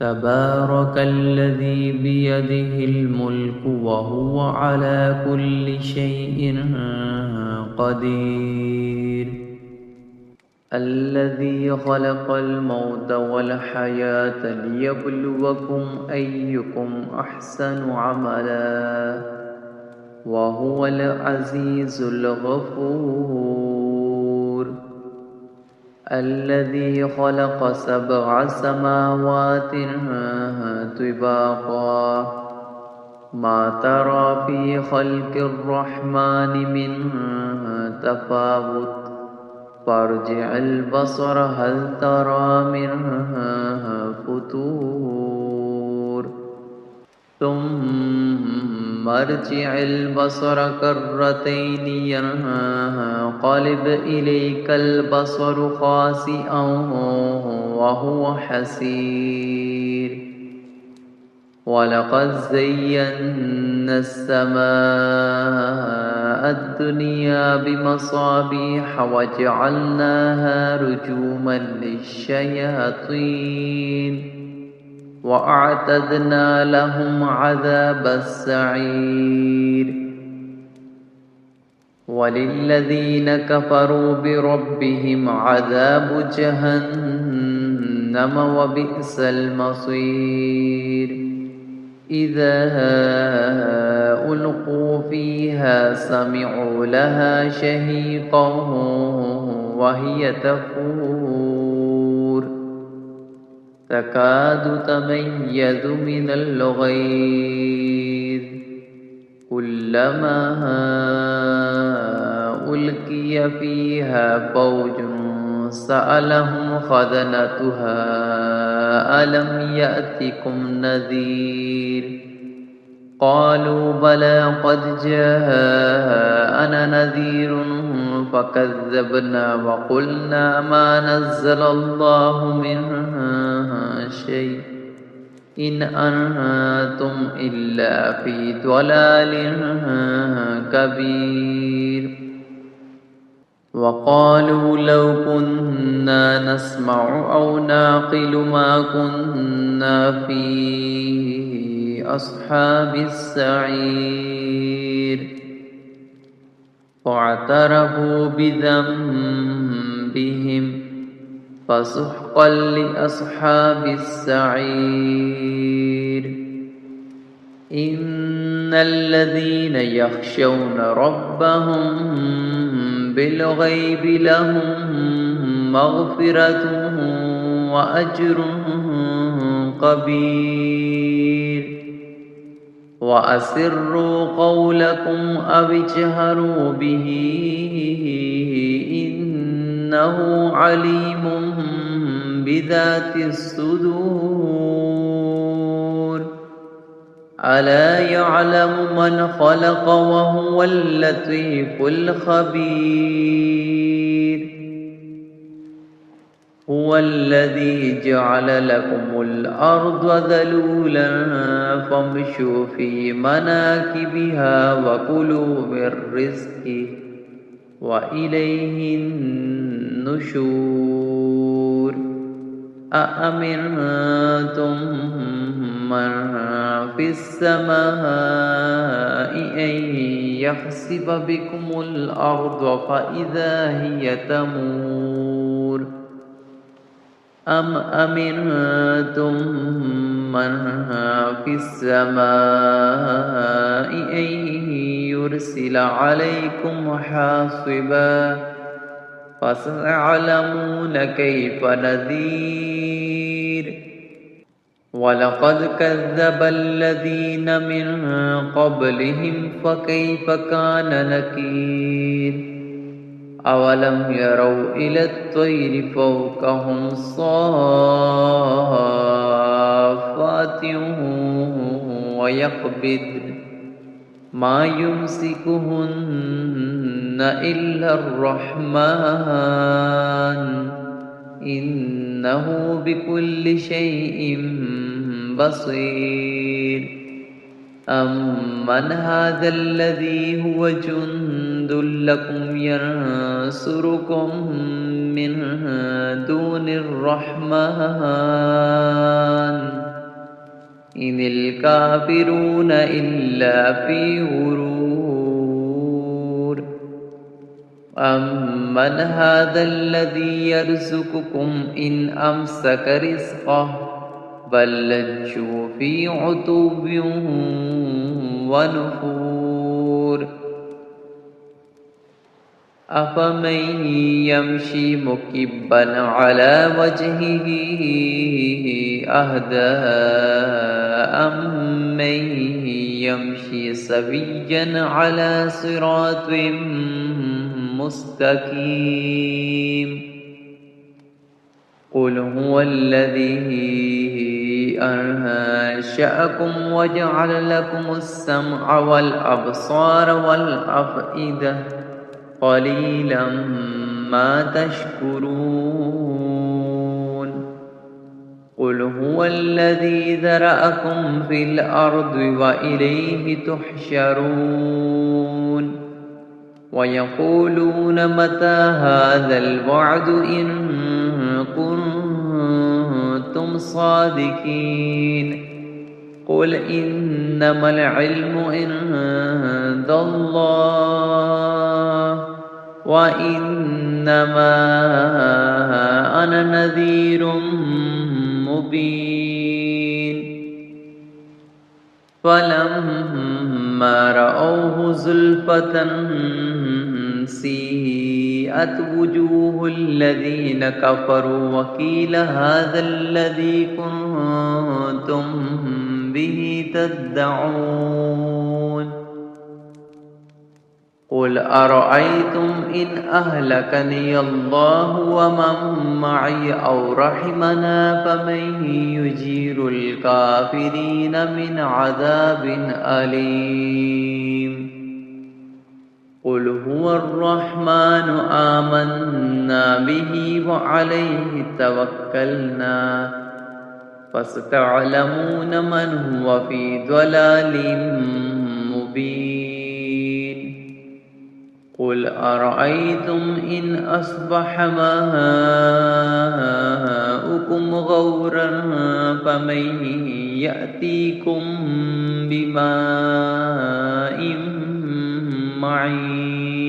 تبارك الذي بيده الملك وهو على كل شيء قدير. الذي خلق الموت والحياة ليبلوكم أيكم أحسن عملا وهو العزيز الغفور. الذي خلق 7 سماوات طباقا ما ترى في خلق الرحمن من تفاوت فارجع البصر هل ترى من فتور ثم ارجع البصر كرتين ينقلب إليك البصر خاسئا وهو حسير. ولقد زينا السماء الدنيا بمصابيح وجعلناها رجوما للشياطين وأعتدنا لهم عذاب السعير. وللذين كفروا بربهم عذاب جهنم وبئس المصير. إذا ألقوا فيها سمعوا لها شهيقا وهي تفور تكاد تميز من الغيظ كلما ألقي فيها فوج سألهم خزنتها ألم يأتكم نذير قالوا بلى قد جاءنا نذير فكذبنا وقلنا ما نزل الله من شيء إن أنتم إلا في ضلال كبير. وقالوا لو كنا نسمع أو نعقل ما كنا في أصحاب السعير فاعترفوا بذنبهم فسحقا لأصحاب السعير. إن الذين يخشون ربهم بالغيب لهم مغفرة وأجر كبير. وأسروا قولكم أو اجهروا به إنه عليم بذات الصدور. ألا يعلم من خلق وهو اللطيف الخبير. هو الذي جعل لكم الأرض ذلولا فامشوا في مناكبها وكلوا من رزقه وإليه النشور. أأمنتم من في السماء أن يخسف بكم الأرض فإذا هي تمور أم أمنتم من في السماء أن يرسل عليكم حاصبا فسيعلمون كيف نذير. ولقد كذب الذين من قبلهم فكيف كان نكير. أولم يروا إلى الطير فوقهم صافات ويقبضن ما يمسكهن إلا الرحمن إنه بكل شيء بصير. أمن هذا الذي هو جند لكم ينصركم من دون الرحمن إن الكافرون إلا في غرور أمن هذا الذي يرزقكم إن أمسك رزقه بل لجوا في عتو ونفور أفمن يمشي مكبا على وجهه أهدى أمن يمشي سويا على صراط مستقيم قل هو الذي أنشأكم وجعل لكم السمع والأبصار والأفئدة قليلا ما تشكرون قل هو الذي ذرأكم في الأرض وإليه تحشرون ويقولون متى هذا الوعد إن كنتم صادقين قل إنما العلم عند الله وإنما أنا نذير مبين فلما رأوه زلفة سيئت وجوه الذين كفروا وقيل هذا الذي كنتم به تدعون قل أرأيتم إن أهلكني الله ومن معي أو رحمنا فمن يجير الكافرين من عذاب أليم قل هو الرحمن آمنا به وعليه توكلنا فستعلمون من هو في ضلال مبين قل أرأيتم إن أصبح ماؤكم غورا فمن يأتيكم بماء معين